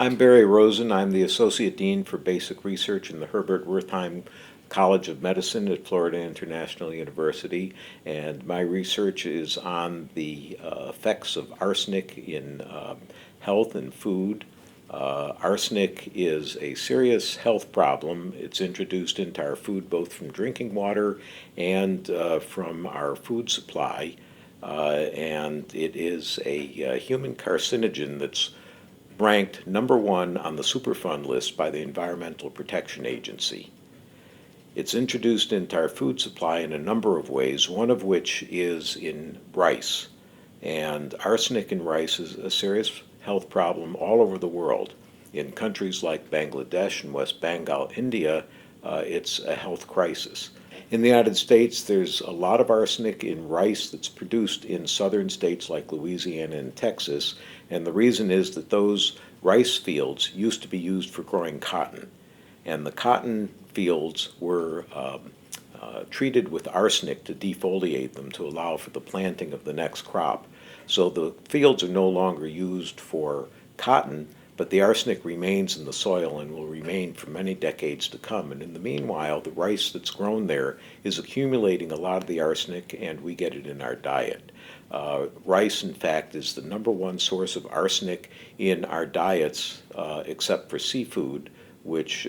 I'm Barry Rosen. I'm the Associate Dean for Basic Research in the Herbert Wertheim College of Medicine at Florida International University, and my research is on the effects of arsenic in health and food. Arsenic is a serious health problem. It's introduced into our food both from drinking water and from our food supply, and it is a human carcinogen that's ranked #1 on the Superfund list by the Environmental Protection Agency. It's introduced into our food supply in a number of ways, one of which is in rice. And arsenic in rice is a serious health problem all over the world. In countries like Bangladesh and West Bengal, India, it's a health crisis. In the United States, there's a lot of arsenic in rice that's produced in southern states like Louisiana and Texas, and the reason is that those rice fields used to be used for growing cotton, and the cotton fields were treated with arsenic to defoliate them to allow for the planting of the next crop. So the fields are no longer used for cotton, but the arsenic remains in the soil and will remain for many decades to come. And in the meanwhile, the rice that's grown there is accumulating a lot of the arsenic, and we get it in our diet. Rice, in fact, is the #1 source of arsenic in our diets, except for seafood, which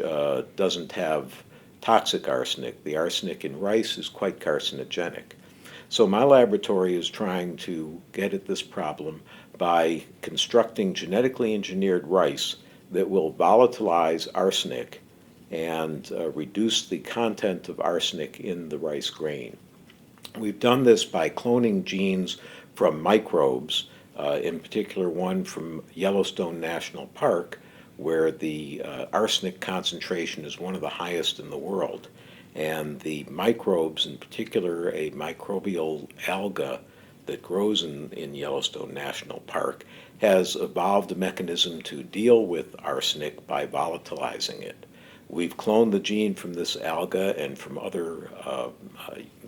doesn't have toxic arsenic. The arsenic in rice is quite carcinogenic. So my laboratory is trying to get at this problem by constructing genetically engineered rice that will volatilize arsenic and reduce the content of arsenic in the rice grain. We've done this by cloning genes from microbes, in particular one from Yellowstone National Park, where the arsenic concentration is one of the highest in the world. And the microbes, in particular a microbial alga that grows in Yellowstone National Park, has evolved a mechanism to deal with arsenic by volatilizing it. We've cloned the gene from this alga and from other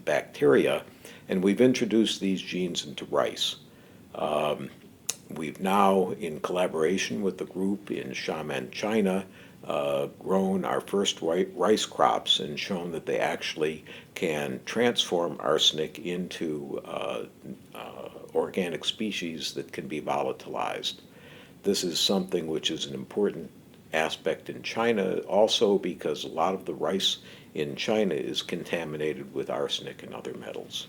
bacteria, and we've introduced these genes into rice. We've now, in collaboration with the group in Xiamen, China, grown our first rice crops and shown that they actually can transform arsenic into organic species that can be volatilized. This is something which is an important aspect in China also because a lot of the rice in China is contaminated with arsenic and other metals.